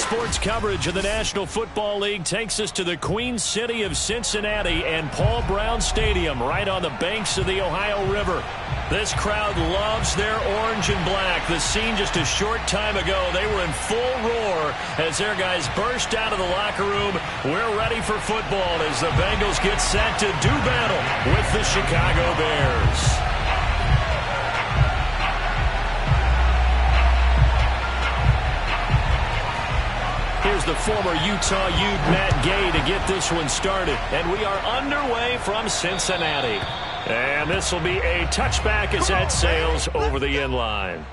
Sports coverage of the National Football League takes us to the Queen City of Cincinnati and Paul Brown Stadium right on the banks of the Ohio River. This crowd loves their orange and black. The scene just a short time ago, they were in full roar as their guys burst out of the locker room. We're ready for football as the Bengals get set to do battle with the Chicago Bears. Here's the former Utah Ute Matt Gay to get this one started. And we are underway from Cincinnati. And this will be a touchback as that sails over the end line.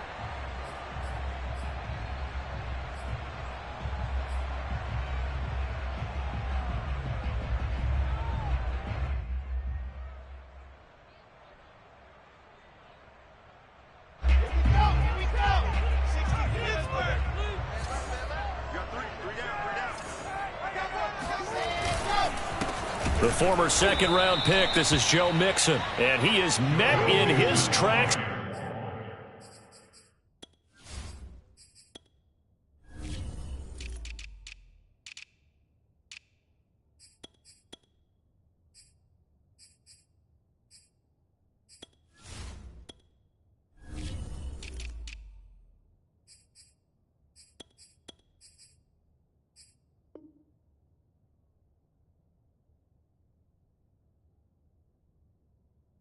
The former second-round pick, this is Joe Mixon, and he is met in his tracks.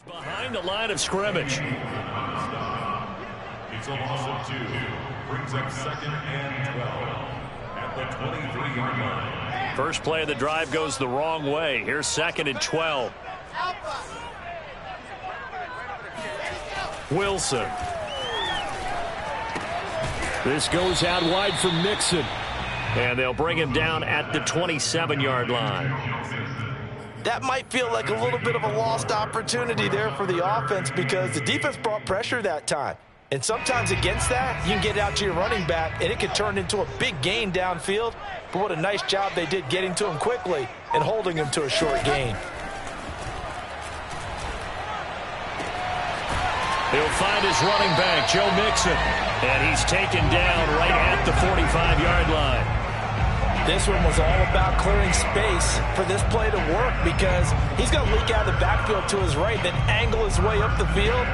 Behind the line of scrimmage. It's a loss of 2. Brings up 2nd and 12 at the 23-yard line. First play of the drive goes the wrong way. Here's 2nd and 12. Wilson. This goes out wide for Mixon. And they'll bring him down at the 27-yard line. That might feel like a little bit of a lost opportunity there for the offense because the defense brought pressure that time. And sometimes against that, you can get out to your running back, and it can turn into a big gain downfield. But what a nice job they did getting to him quickly and holding him to a short gain. He'll find his running back, Joe Mixon. And he's taken down right at the 45-yard line. This one was all about clearing space for this play to work because he's going to leak out of the backfield to his right, then angle his way up the field,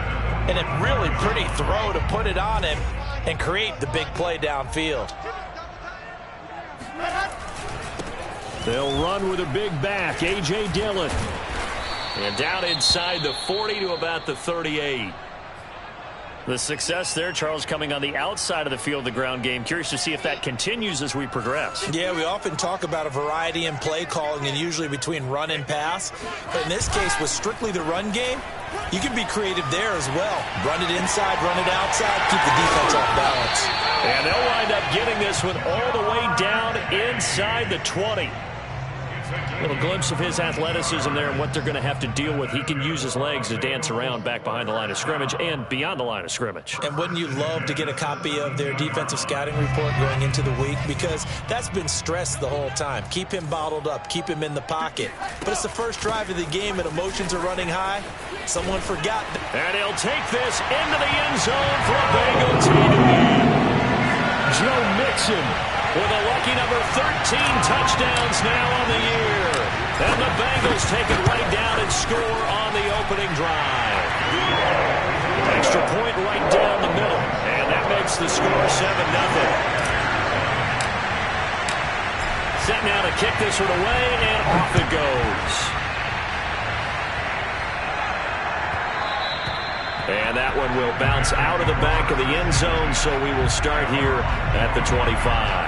and a really pretty throw to put it on him and create the big play downfield. They'll run with a big back, A.J. Dillon. And down inside the 40 to about the 38. The success there, Charles, coming on the outside of the field, the ground game. Curious to see if that continues as we progress. Yeah, we often talk about a variety in play calling and usually between run and pass. But in this case, with strictly the run game, you can be creative there as well. Run it inside, run it outside, keep the defense off balance. And they'll wind up getting this one all the way down inside the 20. A little glimpse of his athleticism there and what they're going to have to deal with. He can use his legs to dance around back behind the line of scrimmage and beyond the line of scrimmage. And wouldn't you love to get a copy of their defensive scouting report going into the week? Because that's been stressed the whole time. Keep him bottled up. Keep him in the pocket. But it's the first drive of the game and emotions are running high. Someone forgot. And he'll take this into the end zone for a Bengal TD. Joe Mixon with a lucky number 13 touchdowns now on the year. And the Bengals take it right down and score on the opening drive. Extra point right down the middle. And that makes the score 7-0. Set now to kick this one away, and off it goes. And that one will bounce out of the back of the end zone, so we will start here at the 25.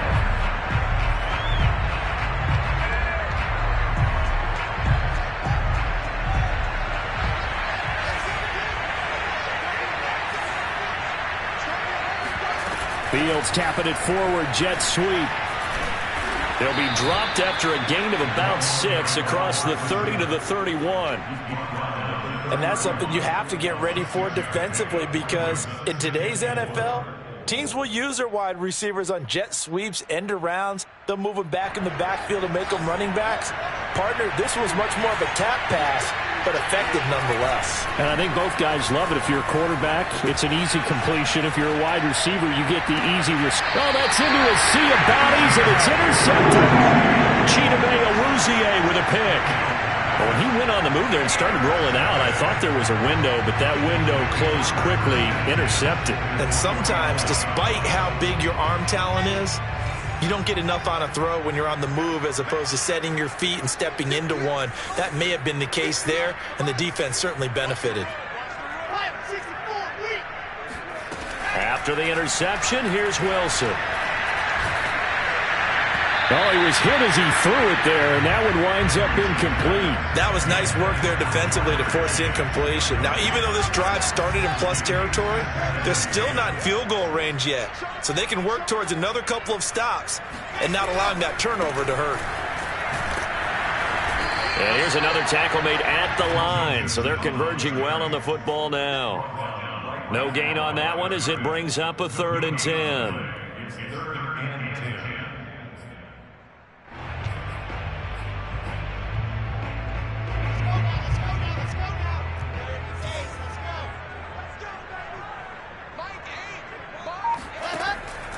Fields tapping it forward, jet sweep. They'll be dropped after a gain of about 6 across the 30 to the 31. And that's something you have to get ready for defensively because in today's NFL, teams will use their wide receivers on jet sweeps, end arounds. They'll move them back in the backfield and make them running backs. Partner, this was much more of a tap pass but effective nonetheless. And I think both guys love it. If you're a quarterback, it's an easy completion. If you're a wide receiver, you get the easy risk. Oh, that's into a sea of bounties, and it's intercepted. Chidobe Awuzie with a pick. Well, when he went on the move there and started rolling out, I thought there was a window, but that window closed quickly, intercepted. And sometimes, despite how big your arm talent is, you don't get enough on a throw when you're on the move as opposed to setting your feet and stepping into one. That may have been the case there, and the defense certainly benefited. After the interception, here's Wilson. Oh, he was hit as he threw it there, and that one winds up incomplete. That was nice work there defensively to force incompletion. Now, even though this drive started in plus territory, they're still not in field goal range yet. So they can work towards another couple of stops and not allowing that turnover to hurt. And here's another tackle made at the line, so they're converging well on the football now. No gain on that one as it brings up a 3rd and 10.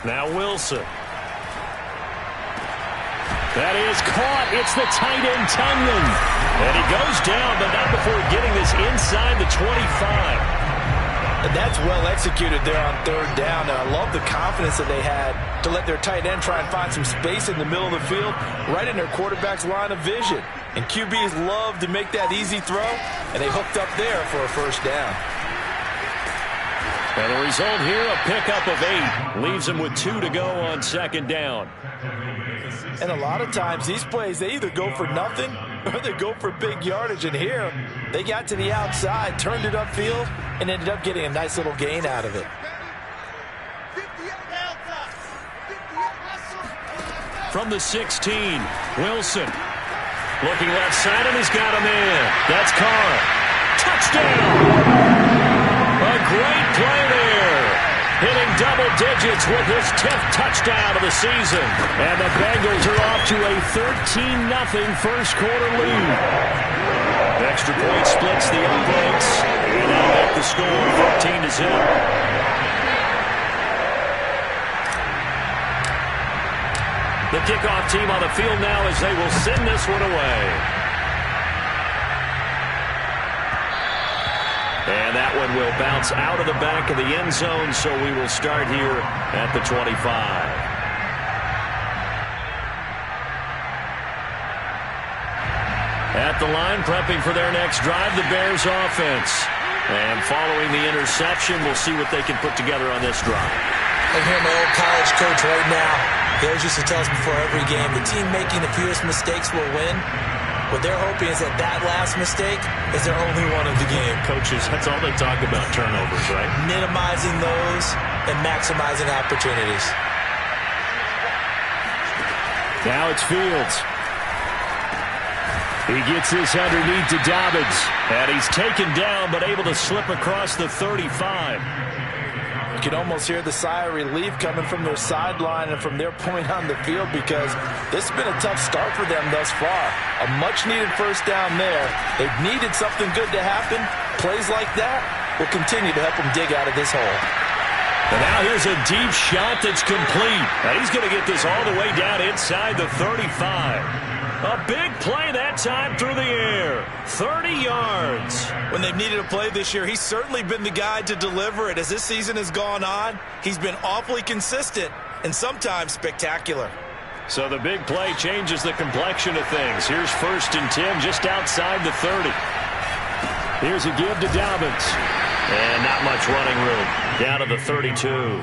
Now Wilson. That is caught. It's the tight end, Tunyon. And he goes down, but not before getting this inside the 25. And that's well executed there on 3rd down. And I love the confidence that they had to let their tight end try and find some space in the middle of the field, right in their quarterback's line of vision. And QBs love to make that easy throw, and they hooked up there for a 1st down. And the result here, a pickup of 8. Leaves them with 2 to go on 2nd down. And a lot of times, these plays, they either go for nothing or they go for big yardage. And here, they got to the outside, turned it upfield, and ended up getting a nice little gain out of it. From the 16, Wilson. Looking left side, and he's got a man. That's Carr. Touchdown! A great play there. Hitting double digits with his 10th touchdown of the season. And the Bengals are off to a 13-0 first quarter lead. Extra point splits the uprights. And now make the score 13-0. The kickoff team on the field now as they will send this one away. And that one will bounce out of the back of the end zone, so we will start here at the 25. At the line, prepping for their next drive, the Bears offense. And following the interception, we'll see what they can put together on this drive. I hear my old college coach right now. He always used to tell us before every game, the team making the fewest mistakes will win. What they're hoping is that that last mistake is their only one of the game. Coaches, that's all they talk about, turnovers, right? Minimizing those and maximizing opportunities. Now it's Fields. He gets this underneath to Dobbins. And he's taken down, but able to slip across the 35. You can almost hear the sigh of relief coming from their sideline and from their point on the field because this has been a tough start for them thus far. A much-needed 1st down there. They've needed something good to happen. Plays like that will continue to help them dig out of this hole. And now here's a deep shot that's complete. And he's going to get this all the way down inside the 35. A big play that time through the air. 30 yards. When they've needed a play this year, he's certainly been the guy to deliver it. As this season has gone on, he's been awfully consistent and sometimes spectacular. So the big play changes the complexion of things. Here's 1st and 10 just outside the 30. Here's a give to Dobbins. And not much running room. Down to the 32.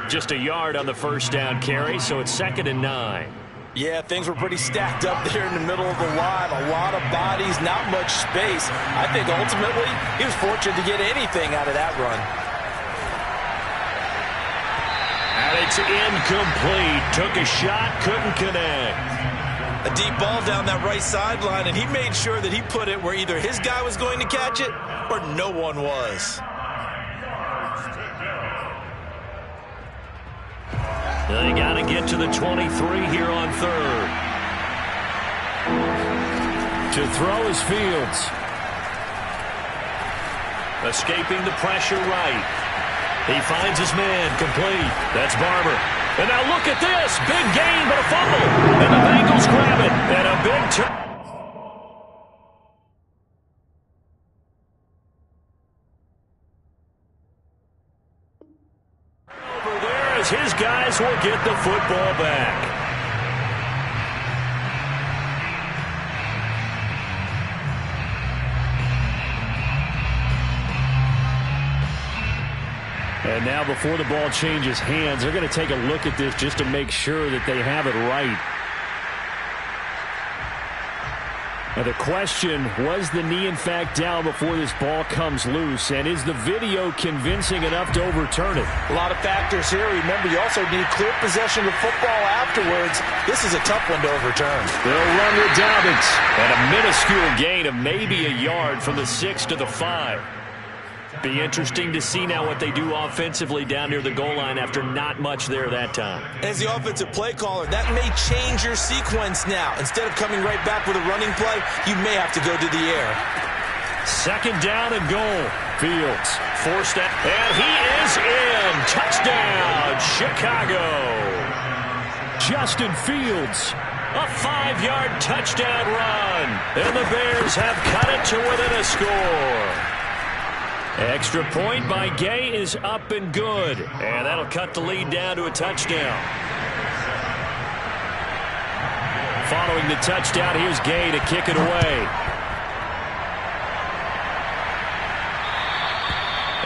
Just a yard on the 1st down carry, so it's 2nd and 9. Yeah, things were pretty stacked up there in the middle of the line. A lot of bodies, not much space. I think ultimately he was fortunate to get anything out of that run. And it's incomplete. Took a shot, couldn't connect. A deep ball down that right sideline, and he made sure that he put it where either his guy was going to catch it or no one was. They got to get to the 23 here on 3rd. To throw is Fields. Escaping the pressure right. He finds his man complete. That's Barber. And now look at this. Big gain, but a fumble. And the Bengals grab it. And a big turn. Over there as his guys will get the football back. And now before the ball changes hands, they're going to take a look at this just to make sure that they have it right. Now the question, was the knee in fact down before this ball comes loose? And is the video convincing enough to overturn it? A lot of factors here. Remember, you also need clear possession of football afterwards. This is a tough one to overturn. They'll run with Dobbins. And a minuscule gain of maybe a yard from the 6 to the 5. Be interesting to see now what they do offensively down near the goal line after not much there that time. As the offensive play caller, that may change your sequence now. Instead of coming right back with a running play, you may have to go to the air. Second down and goal. Fields forced that, and he is in. Touchdown, Chicago. Justin Fields, a 5-yard touchdown run, and the Bears have cut it to within a score. Extra point by Gay is up and good. And that'll cut the lead down to a touchdown. Following the touchdown, here's Gay to kick it away.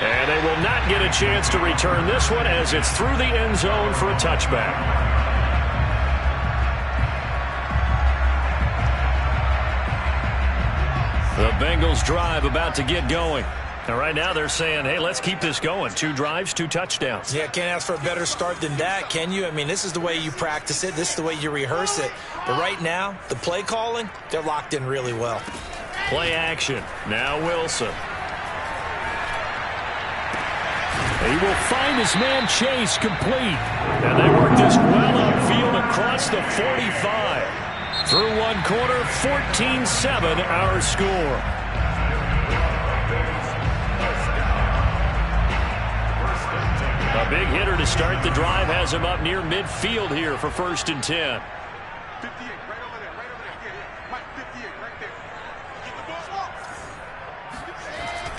And they will not get a chance to return this one as it's through the end zone for a touchback. The Bengals drive about to get going. And right now they're saying, hey, let's keep this going. 2 drives, 2 touchdowns. Yeah, can't ask for a better start than that, can you? I mean, this is the way you practice it. This is the way you rehearse it. But right now, the play calling, they're locked in really well. Play action. Now Wilson. He will find his man Chase complete. And they work this well upfield across the 45. Through one quarter, 14-7 our score. A big hitter to start the drive has him up near midfield here for 1st and 10. 58, right over there, right over there. Yeah. Mike, 58, right there. Get the ball.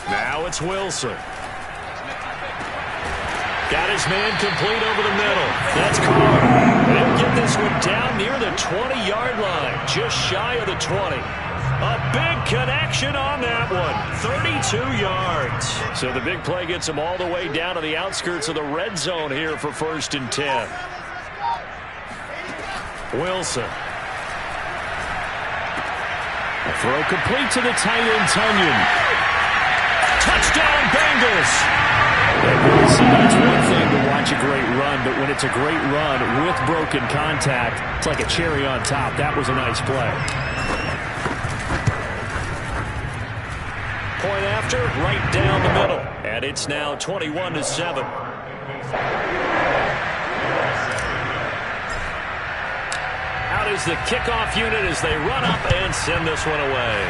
Now it's Wilson. Got his man complete over the middle. That's Carr. They'll get this one down near the 20-yard line, just shy of the 20. A big connection on that one. 32 yards. So the big play gets him all the way down to the outskirts of the red zone here for 1st and 10. Wilson. A throw complete to the tight end, Tunyon. Touchdown, Bengals. That's one thing to watch a great run, but when it's a great run with broken contact, it's like a cherry on top. That was a nice play. Point after, right down the middle. And it's now 21-7. Out is the kickoff unit as they run up and send this one away.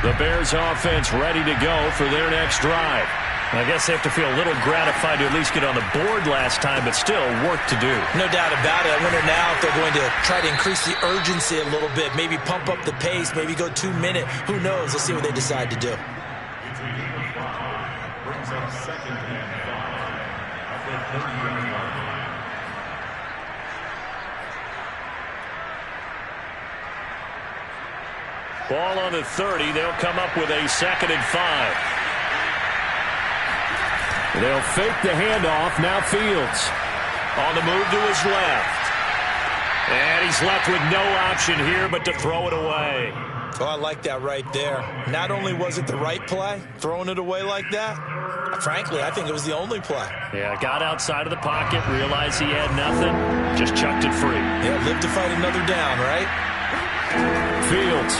The Bears offense ready to go for their next drive. I guess they have to feel a little gratified to at least get on the board last time, but still work to do. No doubt about it. I wonder now if they're going to try to increase the urgency a little bit, maybe pump up the pace, maybe go 2-minute. Who knows? Let's see what they decide to do. Brings up 2nd and 5 at the 30-yard line. Ball on the 30. They'll come up with a 2nd and 5. They'll fake the handoff. Now Fields on the move to his left. And he's left with no option here but to throw it away. Oh, I like that right there. Not only was it the right play, throwing it away like that, frankly, I think it was the only play. Yeah, got outside of the pocket, realized he had nothing, just chucked it free. Yeah, live to fight another down, right? Fields.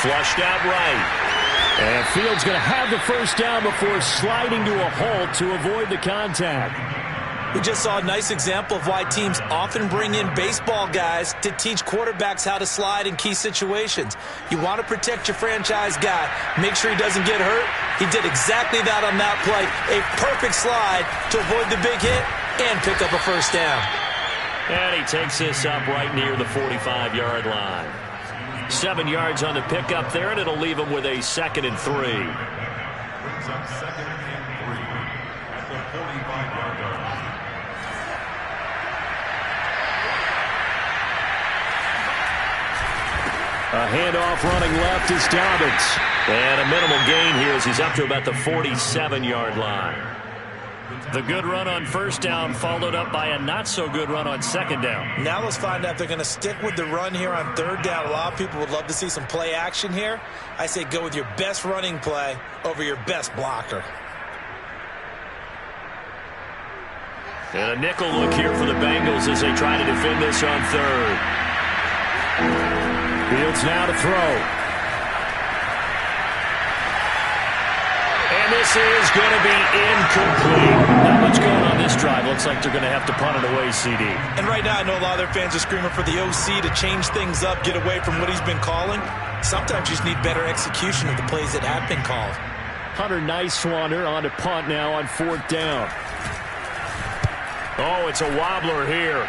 Flushed out right. And Fields going to have the first down before sliding to a halt to avoid the contact. We just saw a nice example of why teams often bring in baseball guys to teach quarterbacks how to slide in key situations. You want to protect your franchise guy. Make sure he doesn't get hurt. He did exactly that on that play. A perfect slide to avoid the big hit and pick up a first down. And he takes this up right near the 45-yard line. 7 yards on the pickup there, and it'll leave him with a 2nd and 3. Brings up 2nd and 3 at the 45-yard line. A handoff running left is Dobbins. And a minimal gain here as he's up to about the 47-yard line. The good run on first down followed up by a not-so-good run on second down. Now let's find out if they're going to stick with the run here on third down. A lot of people would love to see some play action here. I say go with your best running play over your best blocker. And a nickel look here for the Bengals as they try to defend this on third. Fields now to throw. And this is going to be incomplete. Not much going on this drive. Looks like they're going to have to punt it away, CD. And right now I know a lot of their fans are screaming for the OC to change things up, get away from what he's been calling. Sometimes you just need better execution of the plays that have been called. Hunter Nice-Swander on to punt now on 4th down. Oh, it's a wobbler here.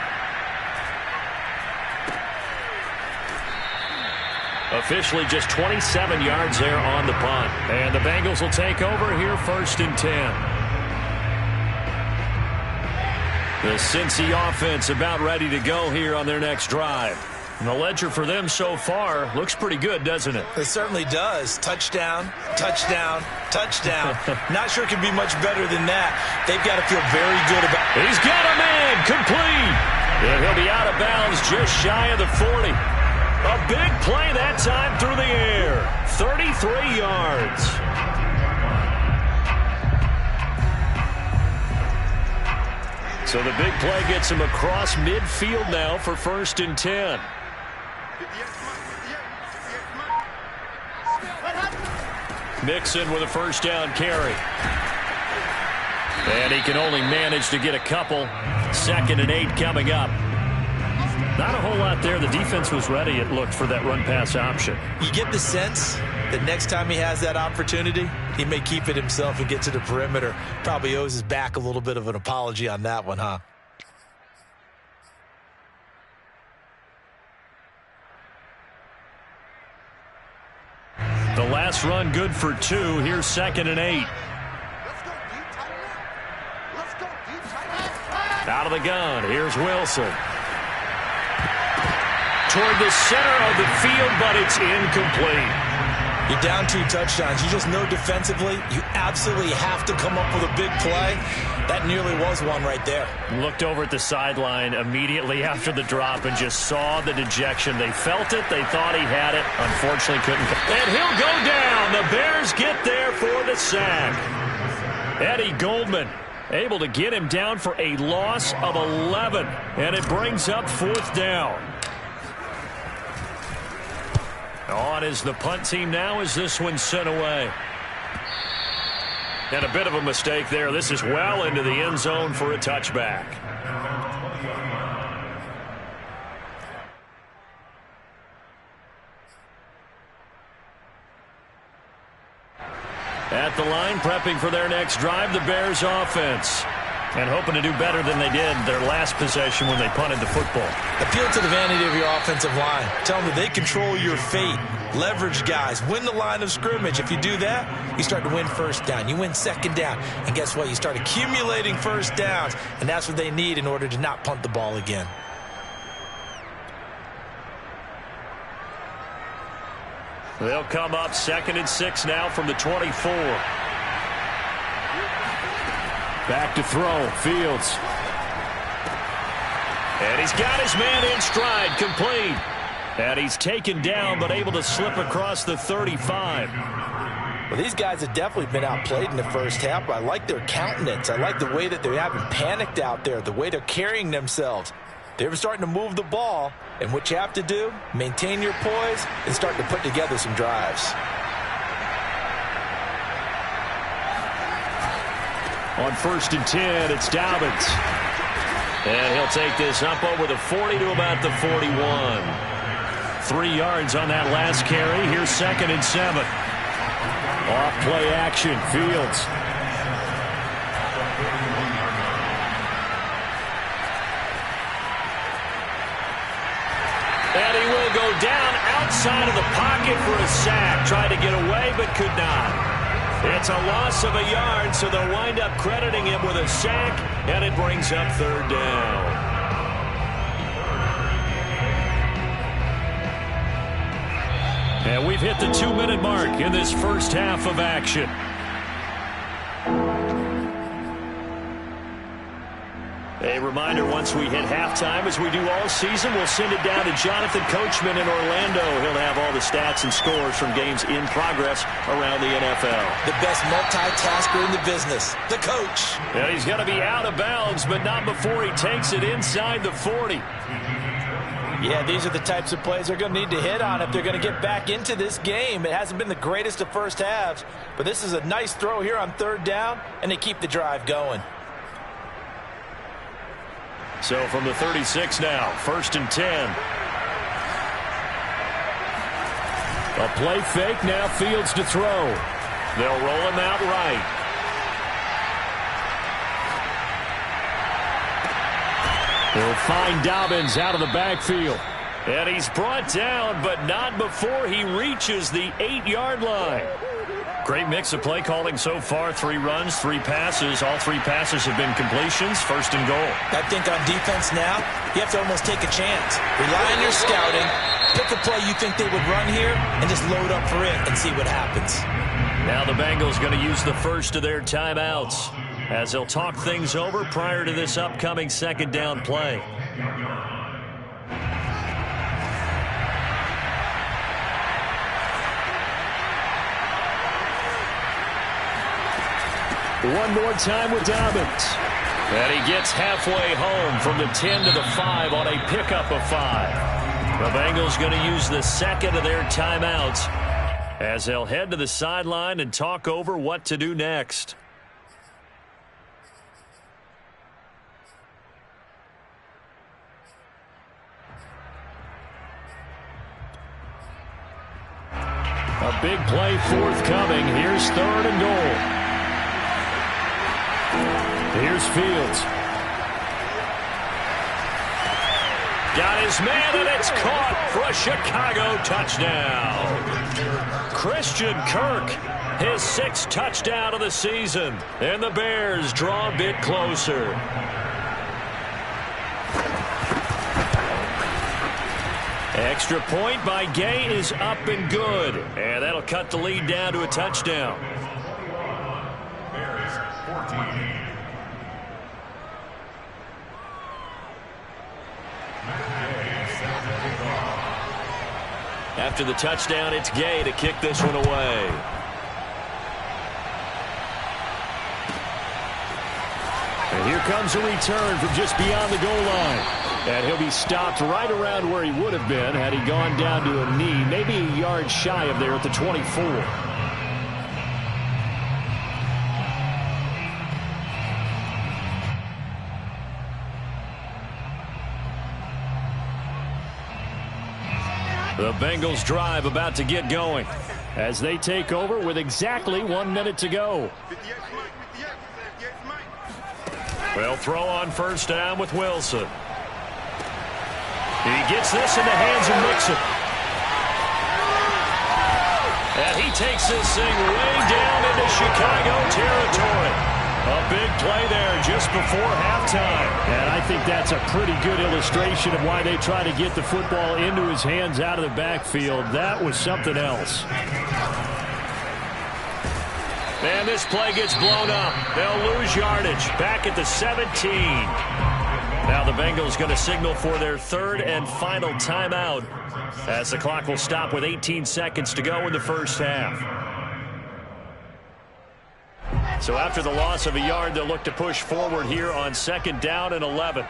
Officially just 27 yards there on the punt. And the Bengals will take over here 1st and 10. The Cincy offense about ready to go here on their next drive. And the ledger for them so far looks pretty good, doesn't it? It certainly does. Touchdown, touchdown, touchdown. Not sure it can be much better than that. They've got to feel very good about it. He's got a man complete. And he'll be out of bounds just shy of the 40. A big play that time through the air. 33 yards. So the big play gets him across midfield now for 1st and 10. Mixon with a first down carry. And he can only manage to get a couple. 2nd and 8 coming up. Not a whole lot there. The defense was ready, it looked, for that run-pass option. You get the sense that next time he has that opportunity, he may keep it himself and get to the perimeter. Probably owes his back a little bit of an apology on that one, huh? The last run good for 2. Here's 2nd and 8. Out of the gun. Here's Wilson. Toward the center of the field, but it's incomplete. You're down 2 touchdowns. You just know defensively you absolutely have to come up with a big play. That nearly was one right there. Looked over at the sideline immediately after the drop and just saw the dejection. They felt it. They thought he had it. Unfortunately, couldn't. And he'll go down. The Bears get there for the sack. Eddie Goldman able to get him down for a loss of 11. And it brings up 4th down. On is the punt team now as this one's sent away. And a bit of a mistake there. This is well into the end zone for a touchback. At the line, prepping for their next drive, the Bears offense. And hoping to do better than they did their last possession when they punted the football. Appeal to the vanity of your offensive line. Tell them that they control your fate. Leverage guys. Win the line of scrimmage. If you do that, you start to win first down. You win second down. And guess what? You start accumulating first downs. And that's what they need in order to not punt the ball again. They'll come up 2nd and 6 now from the 24. Back to throw. Fields. And he's got his man in stride. Complete. And he's taken down but able to slip across the 35. Well, these guys have definitely been outplayed in the first half, but I like their countenance. I like the way that they haven't panicked out there, the way they're carrying themselves. They're starting to move the ball, and what you have to do, maintain your poise and start to put together some drives. On 1st and 10, it's Dobbins. And he'll take this up over the 40 to about the 41. 3 yards on that last carry. Here's 2nd and 7. Off play action, Fields. And he will go down outside of the pocket for a sack. Tried to get away, but could not. It's a loss of a yard, so they'll wind up crediting him with a sack, and it brings up 3rd down. And we've hit the 2-minute mark in this first half of action. A reminder, once we hit halftime, as we do all season, we'll send it down to Jonathan Coachman in Orlando. He'll have all the stats and scores from games in progress around the NFL. The best multitasker in the business, the coach. And he's going to be out of bounds, but not before he takes it inside the 40. Yeah, these are the types of plays they're going to need to hit on if they're going to get back into this game. It hasn't been the greatest of first halves, but this is a nice throw here on 3rd down, and they keep the drive going. So from the 36 now, 1st and 10. A play fake, now Fields to throw. They'll roll him out right. They'll find Dobbins out of the backfield. And he's brought down, but not before he reaches the 8-yard line. Great mix of play calling so far. 3 runs, 3 passes. All 3 passes have been completions. 1st and goal. I think on defense now, you have to almost take a chance. Rely on your scouting. Pick a play you think they would run here and just load up for it and see what happens. Now the Bengals going to use the first of their timeouts as they'll talk things over prior to this upcoming 2nd down play. One more time with Dobbins. And he gets halfway home from the 10 to the 5 on a pickup of 5. The Bengals going to use the 2nd of their timeouts as they'll head to the sideline and talk over what to do next. A big play forthcoming. Here's 3rd and goal. Here's Fields. Got his man, and it's caught for a Chicago touchdown. Christian Kirk, his 6th touchdown of the season. And the Bears draw a bit closer. Extra point by Gay is up and good. And that'll cut the lead down to a touchdown. Bears 14. After the touchdown, it's Gay to kick this one away. And here comes a return from just beyond the goal line. And he'll be stopped right around where he would have been had he gone down to a knee, maybe a yard shy of there at the 24. The Bengals drive about to get going as they take over with exactly 1 minute to go. They'll throw on 1st down with Wilson. He gets this in the hands of Mixon. And he takes this thing way down into Chicago territory. A big play there just before halftime. And I think that's a pretty good illustration of why they try to get the football into his hands out of the backfield. That was something else. And this play gets blown up. They'll lose yardage back at the 17. Now the Bengals going to signal for their 3rd and final timeout as the clock will stop with 18 seconds to go in the first half. So after the loss of a yard, they'll look to push forward here on 2nd down and 11.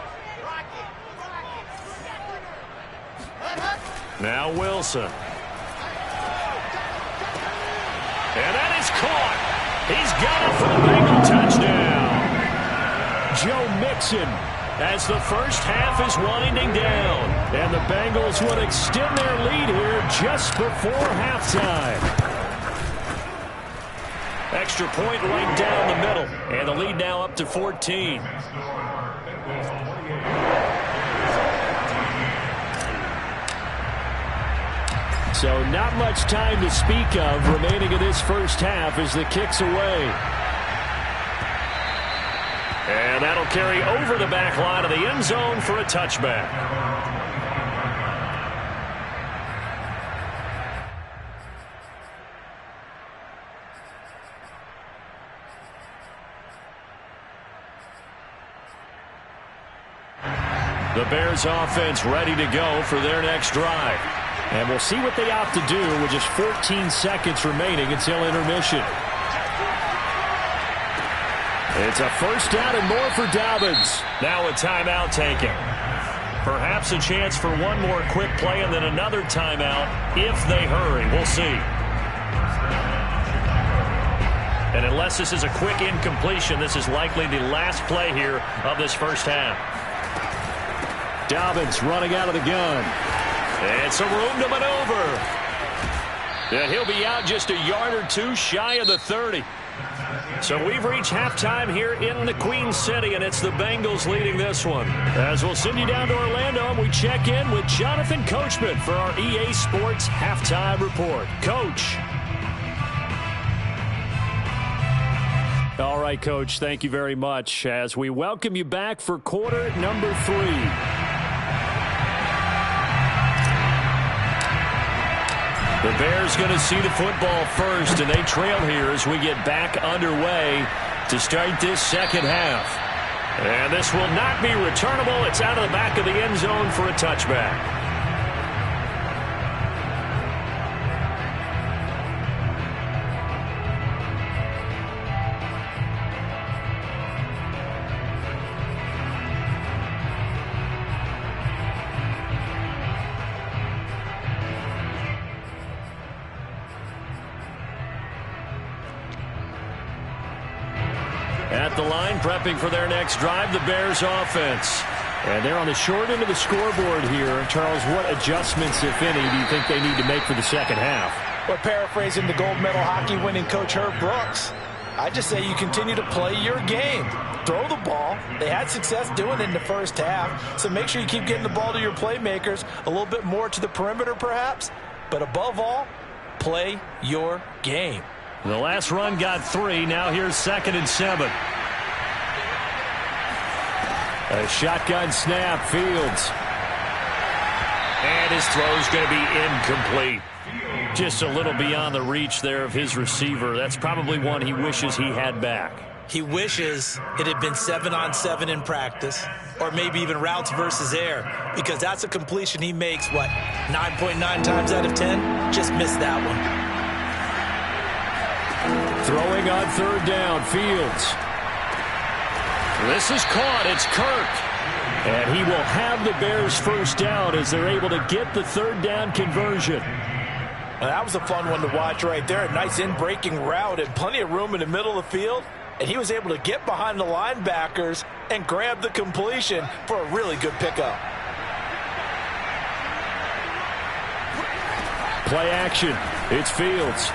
Now Wilson. And that is caught. He's got it for the Bengal touchdown. Joe Mixon, as the first half is winding down. And the Bengals would extend their lead here just before halftime. Extra point right down the middle. And the lead now up to 14. So not much time to speak of remaining in this first half as the kick's away. And that'll carry over the back line of the end zone for a touchback. The Bears offense ready to go for their next drive. And we'll see what they opt to do with just 14 seconds remaining until intermission. It's a first down and more for Dobbins. Now a timeout taken. Perhaps a chance for one more quick play and then another timeout if they hurry. We'll see. And unless this is a quick incompletion, this is likely the last play here of this first half. Dobbins running out of the gun. And some room to maneuver. And he'll be out just a yard or two shy of the 30. So we've reached halftime here in the Queen City, and it's the Bengals leading this one. As we'll send you down to Orlando, and we check in with Jonathan Coachman for our EA Sports Halftime Report. Coach. All right, Coach, thank you very much as we welcome you back for quarter number 3. The Bears going to see the football first, and they trail here as we get back underway to start this second half. And this will not be returnable. It's out of the back of the end zone for a touchback. At the line, prepping for their next drive, the Bears offense. And they're on the short end of the scoreboard here. Charles, what adjustments, if any, do you think they need to make for the second half? Well, paraphrasing the gold medal hockey winning coach Herb Brooks, I just say you continue to play your game. Throw the ball. They had success doing it in the first half, so make sure you keep getting the ball to your playmakers, a little bit more to the perimeter perhaps, but above all, play your game. The last run got 3. Now here's 2nd and 7. A shotgun snap, Fields. And his throw's going to be incomplete. Just a little beyond the reach there of his receiver. That's probably one he wishes he had back. He wishes it had been 7-on-7 in practice, or maybe even routes versus air, because that's a completion he makes, 9.9 times out of 10? Just missed that one. Throwing on 3rd down, Fields. This is caught. It's Kirk. And he will have the Bears first down as they're able to get the 3rd down conversion. Well, that was a fun one to watch right there. A nice in-breaking route and plenty of room in the middle of the field. And he was able to get behind the linebackers and grab the completion for a really good pickup. Play action. It's Fields.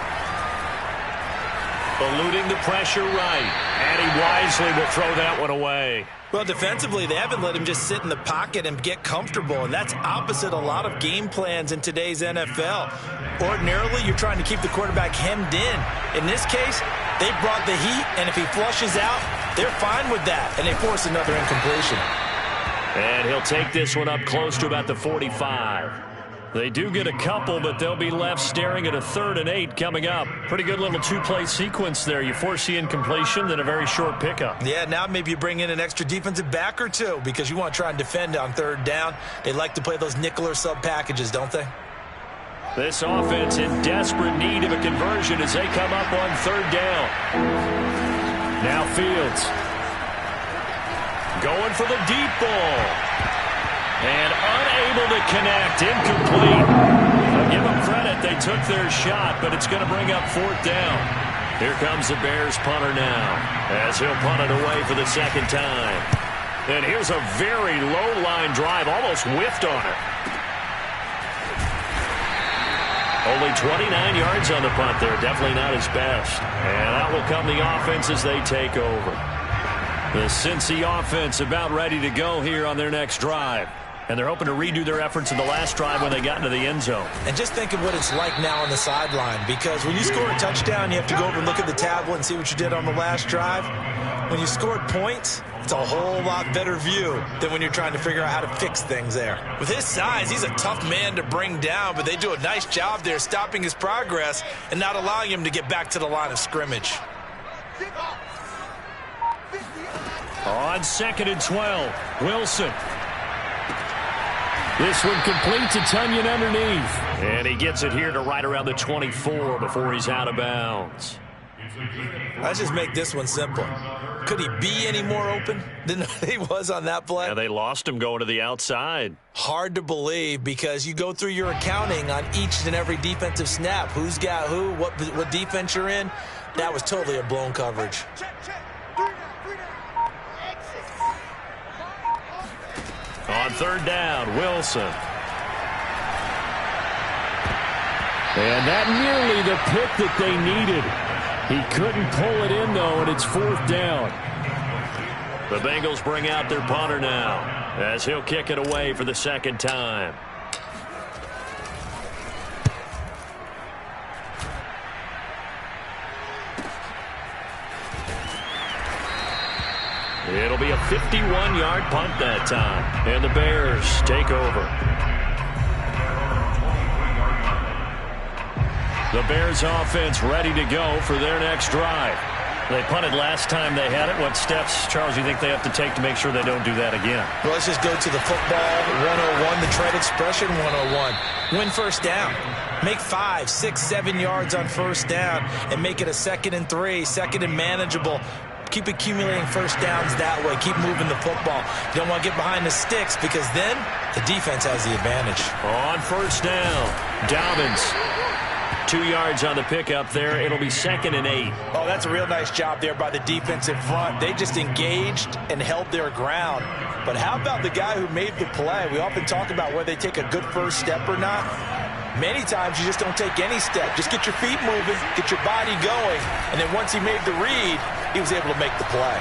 Eluding the pressure right. And he wisely will throw that one away. Well, defensively, they haven't let him just sit in the pocket and get comfortable, and that's opposite a lot of game plans in today's NFL. Ordinarily, you're trying to keep the quarterback hemmed in. In this case, they brought the heat, and if he flushes out, they're fine with that, and they force another incompletion. And he'll take this one up close to about the 45. They do get a couple, but they'll be left staring at a 3rd and 8 coming up. Pretty good little 2-play sequence there. You force the incompletion, then a very short pickup. Yeah, now maybe you bring in an extra defensive back or two because you want to try and defend on 3rd down. They like to play those nickel or sub packages, don't they? This offense in desperate need of a conversion as they come up on 3rd down. Now Fields. Going for the deep ball. And unable to connect, incomplete. I'll give them credit, they took their shot, but it's going to bring up 4th down. Here comes the Bears punter now, as he'll punt it away for the second time. And here's a very low-line drive, almost whiffed on it. Only 29 yards on the punt there, definitely not his best. And out will come the offense as they take over. The Cincy offense about ready to go here on their next drive. And they're hoping to redo their efforts in the last drive when they got into the end zone. And just think of what it's like now on the sideline, because when you score a touchdown, you have to go over and look at the tablet and see what you did on the last drive. When you scored points, it's a whole lot better view than when you're trying to figure out how to fix things there. With his size, he's a tough man to bring down, but they do a nice job there stopping his progress and not allowing him to get back to the line of scrimmage. On 2nd and 12, Wilson. This one complete to Tunyon underneath. And he gets it here to right around the 24 before he's out of bounds. Let's just make this one simple. Could he be any more open than he was on that play? Yeah, they lost him going to the outside. Hard to believe, because you go through your accounting on each and every defensive snap. Who's got who, what defense you're in. That was totally a blown coverage. On 3rd down, Wilson. And that nearly the pick that they needed. He couldn't pull it in, though, and it's 4th down. The Bengals bring out their punter now, as he'll kick it away for the second time. It'll be a 51-yard punt that time, and the Bears take over. The Bears offense ready to go for their next drive. They punted last time they had it. What steps, Charles, you think they have to take to make sure they don't do that again? Well, let's just go to the football 101, the trade expression 101. Win first down. Make 5, 6, 7 yards on first down and make it a 2nd and 3, 2nd and manageable. Keep accumulating first downs that way. Keep moving the football. You don't want to get behind the sticks, because then the defense has the advantage. On first down, Dobbins. 2 yards on the pickup there. It'll be 2nd and 8. Oh, that's a real nice job there by the defensive front. They just engaged and held their ground. But how about the guy who made the play? We often talk about whether they take a good first step or not. Many times you just don't take any step. Just get your feet moving, get your body going, and then once he made the read, he was able to make the play.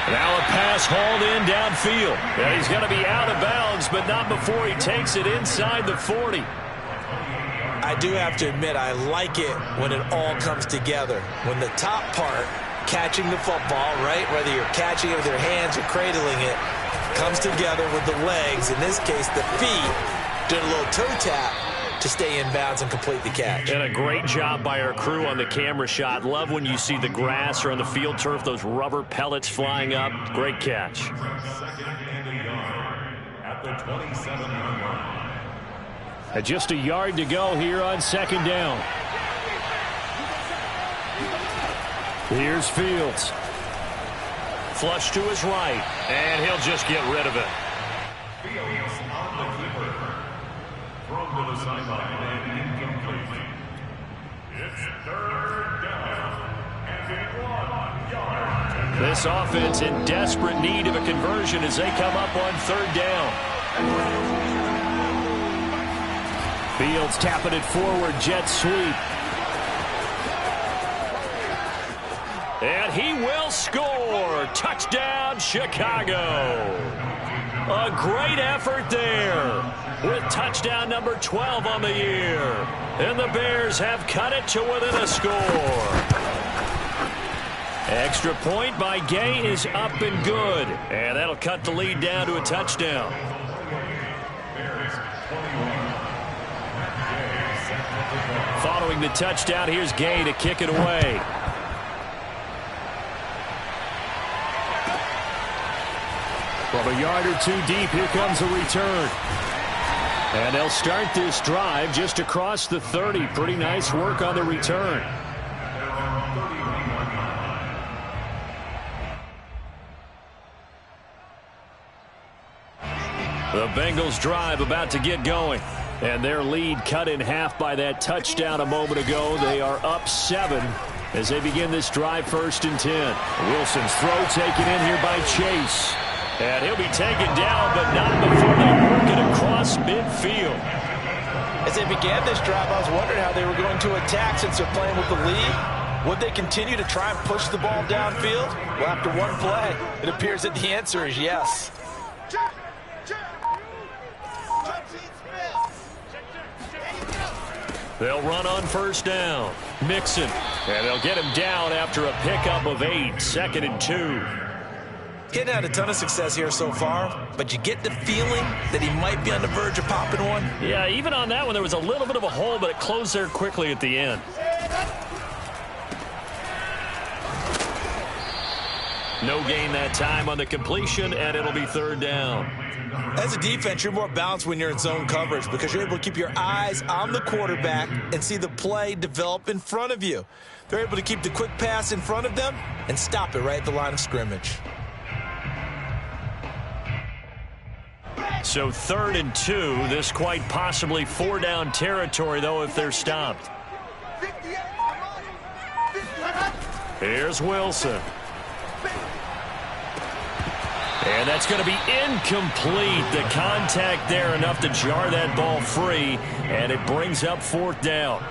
Now a pass hauled in downfield. And he's going to be out of bounds, but not before he takes it inside the 40. I do have to admit, I like it when it all comes together. When the top part, catching the football, right, whether you're catching it with your hands or cradling it, comes together with the legs, in this case the feet, doing a little toe tap to stay in bounds and complete the catch. And a great job by our crew on the camera shot. Love when you see the grass or on the field turf, those rubber pellets flying up. Great catch. 2nd and a yard at the 27-yard line. And just a yard to go here on 2nd down. Here's Fields. Flush to his right, and he'll just get rid of it. Fields on the keeper. Thrown to the sideline and incomplete. It's 3rd down and 1 yard. This offense in desperate need of a conversion as they come up on 3rd down. Fields tapping it forward, jet sweep. And he will score. Touchdown, Chicago. A great effort there with touchdown number 12 on the year. And the Bears have cut it to within a score. Extra point by Gay is up and good. And that'll cut the lead down to a touchdown. Following the touchdown, here's Gay to kick it away. From a yard or two deep, here comes a return. And they'll start this drive just across the 30. Pretty nice work on the return. The Bengals drive about to get going. And their lead cut in half by that touchdown a moment ago. They are up 7 as they begin this drive, 1st and 10. Wilson's throw taken in here by Chase. And he'll be taken down, but not before they work it across midfield. As they began this drive, I was wondering how they were going to attack since they're playing with the lead. Would they continue to try and push the ball downfield? Well, after one play, it appears that the answer is yes. They'll run on 1st down. Mixon. And they'll get him down after a pickup of 8. 2nd and 2. Getting had a ton of success here so far, but you get the feeling that he might be on the verge of popping one. Yeah, even on that one, there was a little bit of a hole, but it closed there quickly at the end. No gain that time on the completion, and it'll be 3rd down. As a defense, you're more balanced when you're in zone coverage because you're able to keep your eyes on the quarterback and see the play develop in front of you. They're able to keep the quick pass in front of them and stop it right at the line of scrimmage. So 3rd and 2, this quite possibly 4-down territory, though, if they're stopped. Here's Wilson. And that's going to be incomplete. The contact there enough to jar that ball free, and it brings up 4th down.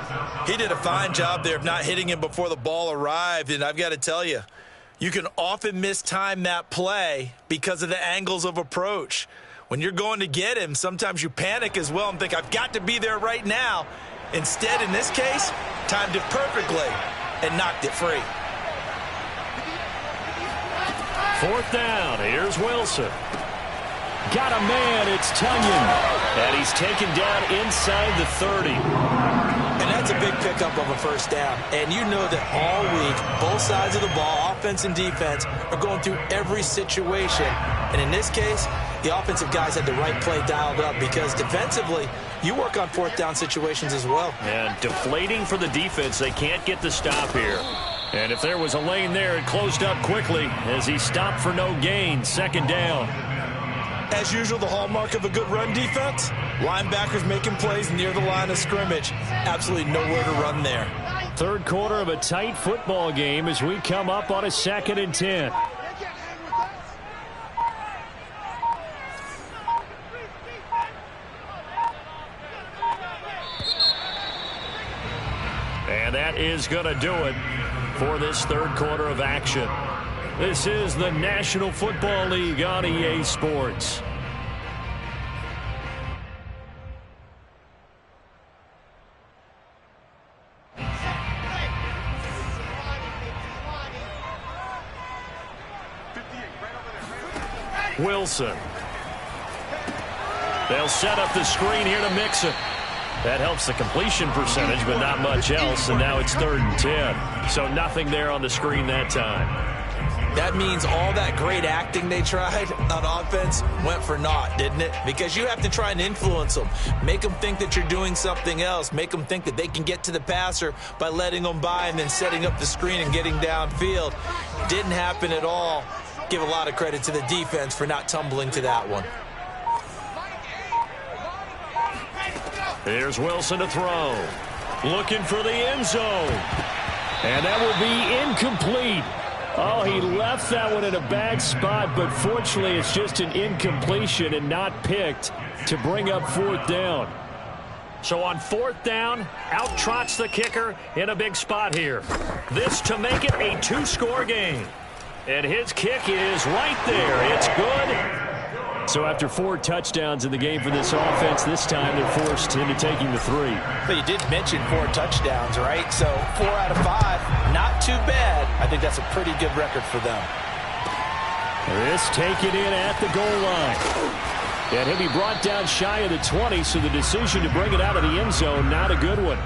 He did a fine job there of not hitting him before the ball arrived, and I've got to tell you, you can often mistime that play because of the angles of approach. When you're going to get him, sometimes you panic as well and think, I've got to be there right now. Instead, in this case, timed it perfectly and knocked it free. 4th down. Here's Wilson. Got a man. It's Tunyon. And he's taken down inside the 30. And that's a big pickup of a 1st down. And you know that all week, both sides of the ball, offense and defense, are going through every situation. And in this case, the offensive guys had the right play dialed up because defensively, you work on 4th down situations as well. And deflating for the defense. They can't get the stop here. And if there was a lane there, it closed up quickly as he stopped for no gain. 2nd down. As usual, the hallmark of a good run defense, linebackers making plays near the line of scrimmage. Absolutely nowhere to run there. 3rd quarter of a tight football game as we come up on a 2nd and 10. And that is going to do it for this 3rd quarter of action. This is the National Football League on EA Sports. Wilson. They'll set up the screen here to Mixon. That helps the completion percentage, but not much else, and now it's 3rd and 10. So nothing there on the screen that time. That means all that great acting they tried on offense went for naught, didn't it? Because you have to try and influence them. Make them think that you're doing something else. Make them think that they can get to the passer by letting them by and then setting up the screen and getting downfield. Didn't happen at all. Give a lot of credit to the defense for not tumbling to that one. Here's Wilson to throw. Looking for the end zone. And that will be incomplete. Oh, he left that one in a bad spot, but fortunately it's just an incompletion and not picked to bring up 4th down. So on 4th down, out trots the kicker in a big spot here. This to make it a 2-score game. And his kick is right there. It's good. So after 4 touchdowns in the game for this offense, this time they're forced into taking the 3. But you did mention 4 touchdowns, right? So 4 out of 5, not too bad. I think that's a pretty good record for them. This taken in at the goal line. And he'll be brought down shy of the 20, so the decision to bring it out of the end zone, not a good one.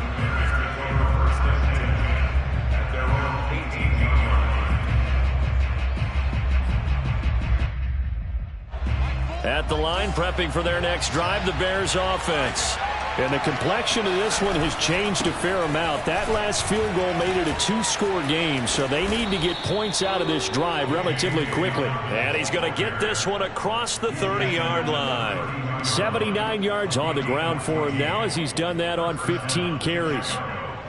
At the line, prepping for their next drive, the Bears offense. And the complexion of this one has changed a fair amount. That last field goal made it a two-score game, so they need to get points out of this drive relatively quickly. And he's going to get this one across the 30-yard line. 79 yards on the ground for him now as he's done that on 15 carries.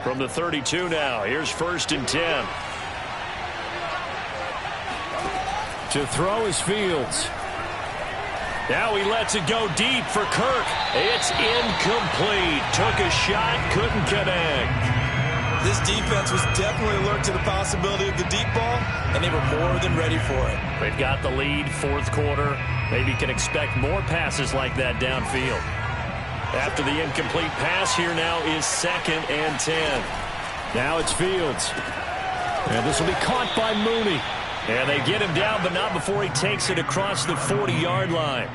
From the 32 now, here's 1st and 10. To throw is Fields. Now he lets it go deep for Kirk. It's incomplete. Took a shot, couldn't connect. This defense was definitely alert to the possibility of the deep ball, and they were more than ready for it. They've got the lead, 4th quarter. Maybe can expect more passes like that downfield. After the incomplete pass, here now is 2nd and 10. Now it's Fields. And this will be caught by Mooney. And they get him down, but not before he takes it across the 40-yard line.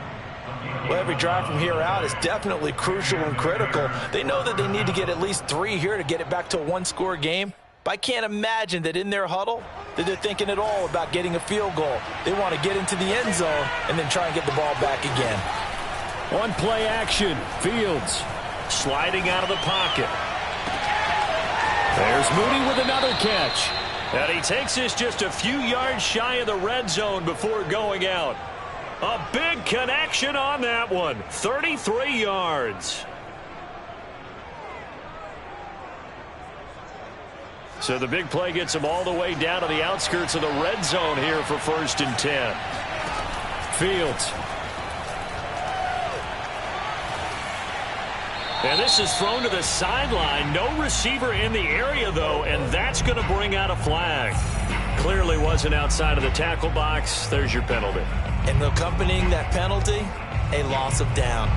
Well, every drive from here out is definitely crucial and critical. They know that they need to get at least 3 here to get it back to a one-score game. But I can't imagine that in their huddle that they're thinking at all about getting a field goal. They want to get into the end zone and then try and get the ball back again. On play action, Fields sliding out of the pocket. There's Mooney with another catch. And he takes this just a few yards shy of the red zone before going out. A big connection on that one. 33 yards. So the big play gets him all the way down to the outskirts of the red zone here for 1st and 10. Fields. And this is thrown to the sideline. No receiver in the area, though, and that's going to bring out a flag. Clearly wasn't outside of the tackle box. There's your penalty. And accompanying that penalty, a loss of down.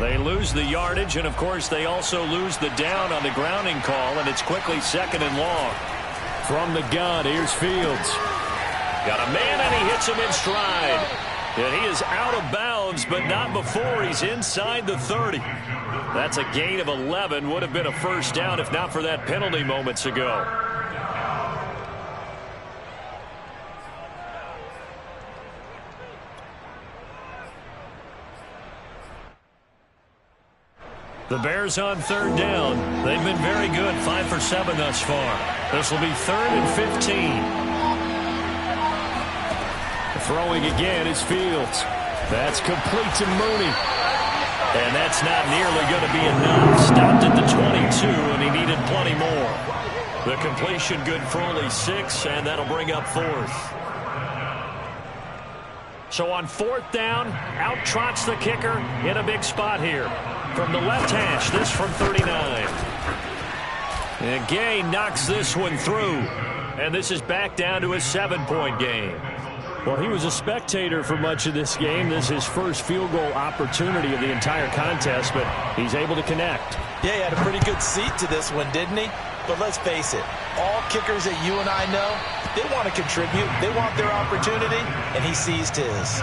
They lose the yardage, and, of course, they also lose the down on the grounding call, and it's quickly 2nd and long. From the gun, here's Fields. Got a man, and he hits him in stride. And he is out of bounds, but not before he's inside the 30. That's a gain of 11. Would have been a 1st down if not for that penalty moments ago. The Bears on 3rd down. They've been very good, 5 for 7 thus far. This will be 3rd and 15. Throwing again is Fields. That's complete to Mooney. And that's not nearly going to be enough. Stopped at the 22, and he needed plenty more. The completion good for only 6, and that'll bring up 4th. So on 4th down, out trots the kicker in a big spot here. From the left hash, this from 39. And Gay knocks this one through. And this is back down to a 7-point game. Well, he was a spectator for much of this game. This is his first field goal opportunity of the entire contest, but he's able to connect. Yeah, he had a pretty good seat to this one, didn't he? But let's face it, all kickers that you and I know, they want to contribute. They want their opportunity, and he seized his.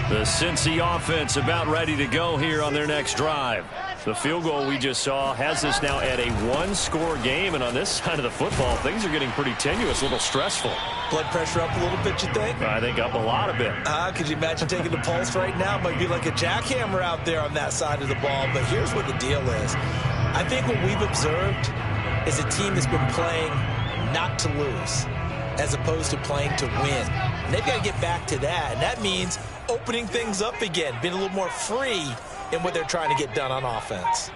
The Cincy offense about ready to go here on their next drive. The field goal we just saw has us now at a one-score game, and on this side of the football, things are getting pretty tenuous, a little stressful. Blood pressure up a little bit, you think? I think up a lot of it. Could you imagine taking the pulse right now? Might be like a jackhammer out there on that side of the ball, but here's what the deal is. I think what we've observed is a team that's been playing not to lose as opposed to playing to win. And they've got to get back to that, and that means opening things up again, being a little more free in what they're trying to get done on offense.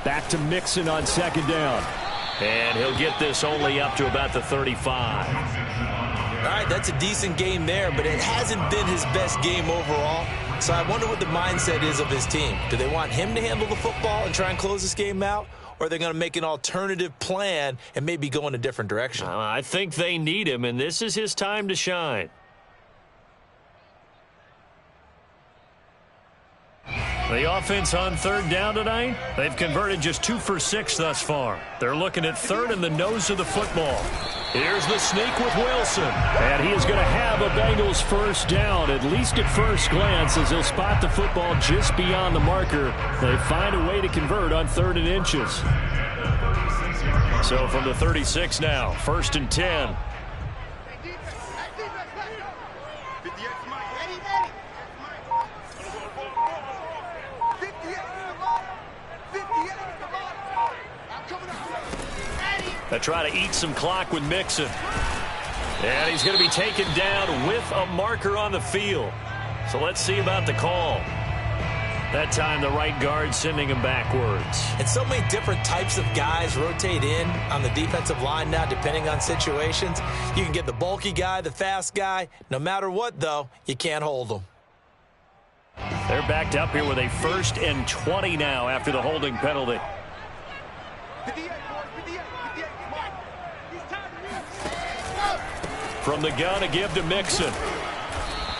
Back to Mixon on 2nd down. And he'll get this only up to about the 35. All right, that's a decent game there, but it hasn't been his best game overall. So I wonder what the mindset is of his team. Do they want him to handle the football and try and close this game out? Or are they going to make an alternative plan and maybe go in a different direction? I think they need him, and this is his time to shine. The offense on third down tonight, they've converted just 2 for 6 thus far. They're looking at third in the nose of the football. Here's the sneak with Wilson. And he is going to have a Bengals first down, at least at first glance, as he'll spot the football just beyond the marker. They find a way to convert on 3rd and inches. So from the 36 now, 1st and 10. They try to eat some clock with Mixon. And he's going to be taken down with a marker on the field. So let's see about the call. That time the right guard sending him backwards. And so many different types of guys rotate in on the defensive line now, depending on situations. You can get the bulky guy, the fast guy. No matter what, though, you can't hold them. They're backed up here with a 1st and 20 now after the holding penalty. From the gun, a give to Mixon.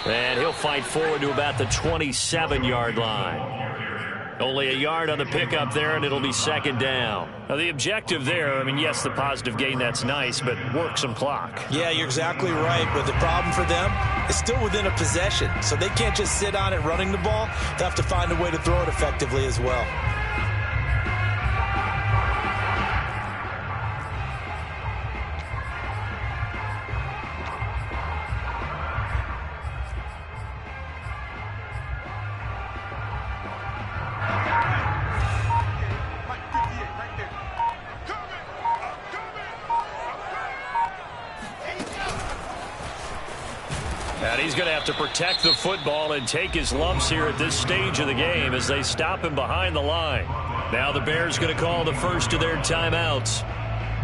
And he'll fight forward to about the 27-yard line. Only a yard on the pickup there, and it'll be 2nd down. Now, the objective there, I mean, yes, the positive gain, that's nice, but work some clock. Yeah, you're exactly right, but the problem for them is still within a possession, so they can't just sit on it running the ball. They'll have to find a way to throw it effectively as well. He's going to have to protect the football and take his lumps here at this stage of the game as they stop him behind the line. Now the Bears going to call the first of their timeouts.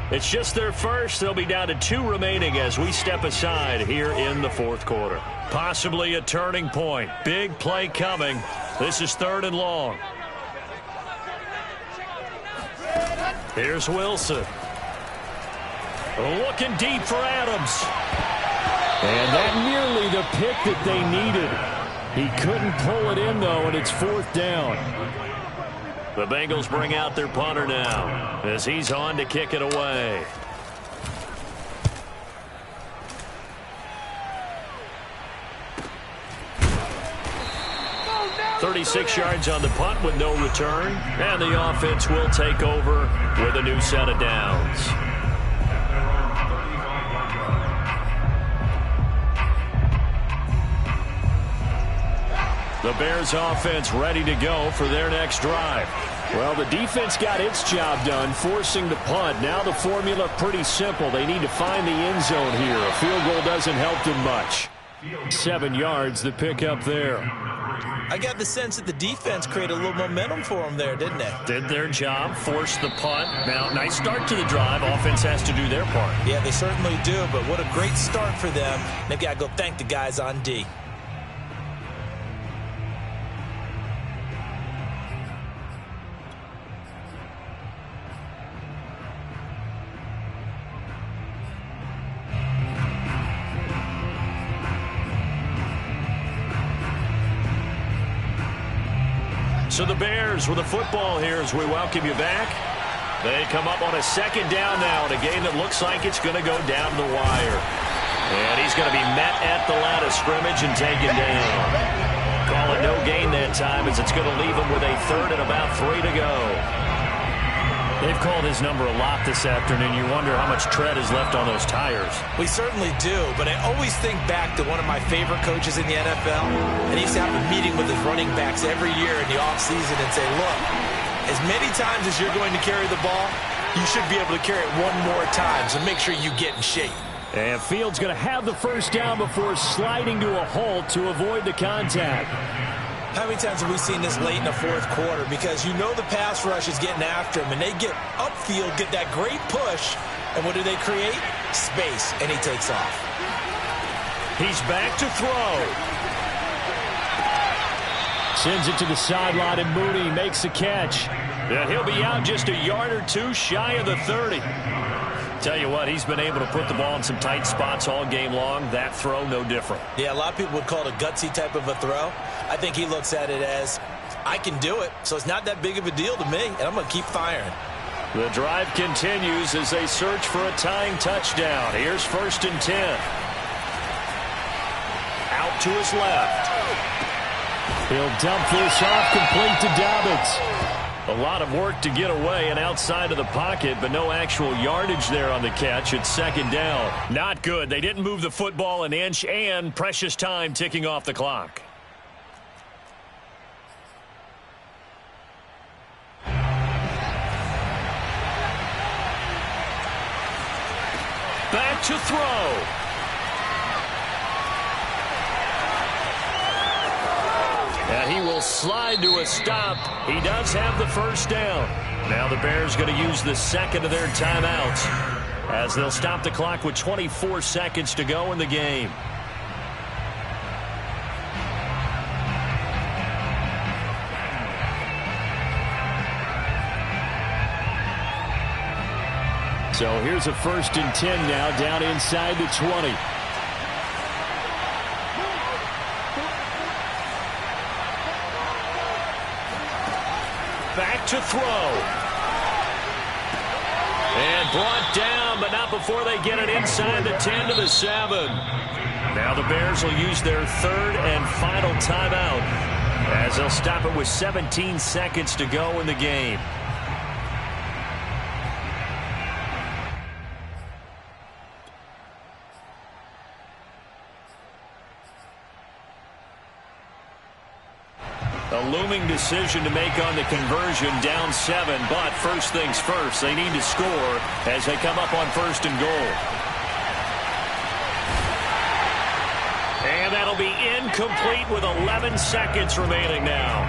It's just their first. They'll be down to 2 remaining as we step aside here in the 4th quarter. Possibly a turning point. Big play coming. This is 3rd and long. Here's Wilson. Looking deep for Adams. And that nearly the pick that they needed. He couldn't pull it in, though, and it's 4th down. The Bengals bring out their punter now as he's on to kick it away. "36 yards on the punt with no return, and the offense will take over with a new set of downs. The Bears offense ready to go for their next drive. Well, the defense got its job done, forcing the punt. Now the formula pretty simple. They need to find the end zone here. A field goal doesn't help them much. 7 yards, the pickup there. I got the sense that the defense created a little momentum for them there, didn't they? Did their job, forced the punt. Now, nice start to the drive. Offense has to do their part. Yeah, they certainly do, but what a great start for them. They've got to go thank the guys on D. So the Bears with the football here as we welcome you back. They come up on a 2nd down now in a game that looks like it's going to go down the wire. And he's going to be met at the line of scrimmage and taken down. Call it no gain that time as it's going to leave him with a 3rd and about 3 to go. They've called his number a lot this afternoon. You wonder how much tread is left on those tires. We certainly do, but I always think back to one of my favorite coaches in the NFL, and he used to have a meeting with his running backs every year in the offseason and say, look, as many times as you're going to carry the ball, you should be able to carry it one more time, so make sure you get in shape. And Fields going to have the first down before sliding to a halt to avoid the contact. How many times have we seen this late in the 4th quarter? Because you know the pass rush is getting after him, and they get upfield, get that great push, and what do they create? Space, and he takes off. He's back to throw. Sends it to the sideline, and Mooney makes the catch. And he'll be out just a yard or 2 shy of the 30. Tell you what, he's been able to put the ball in some tight spots all game long. That throw, no different. Yeah, a lot of people would call it a gutsy type of a throw. I think he looks at it as, I can do it, so it's not that big of a deal to me, and I'm going to keep firing. The drive continues as they search for a tying touchdown. Here's 1st and 10. Out to his left. He'll dump this off complete to Dobbins. A lot of work to get away and outside of the pocket, but no actual yardage there on the catch. It's 2nd down. Not good. They didn't move the football an inch, and precious time ticking off the clock. Back to throw. And he will slide to a stop. He does have the 1st down. Now the Bears going to use the 2nd of their timeouts as they'll stop the clock with 24 seconds to go in the game. So here's a 1st and 10 now down inside the 20. Back to throw. And brought down, but not before they get it inside the 10 to the 7. Now the Bears will use their 3rd and final timeout as they'll stop it with 17 seconds to go in the game. A looming decision to make on the conversion, down 7, but first things first, they need to score as they come up on 1st and goal. And that'll be incomplete with 11 seconds remaining now.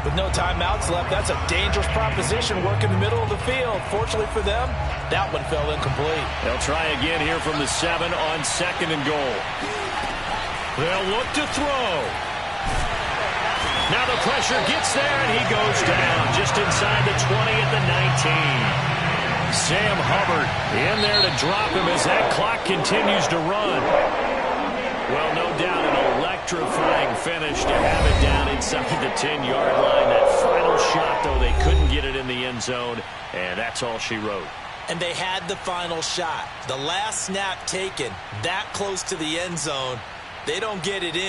With no timeouts left, that's a dangerous proposition, work in the middle of the field. Fortunately for them, that one fell incomplete. They'll try again here from the 7 on 2nd and goal. They'll look to throw. Now the pressure gets there, and he goes down just inside the 20 at the 19. Sam Hubbard in there to drop him as that clock continues to run. Well, no doubt an electrifying finish to have it down inside the 10-yard line. That final shot, though, they couldn't get it in the end zone, and that's all she wrote. And they had the final shot. The last snap taken that close to the end zone. They don't get it in.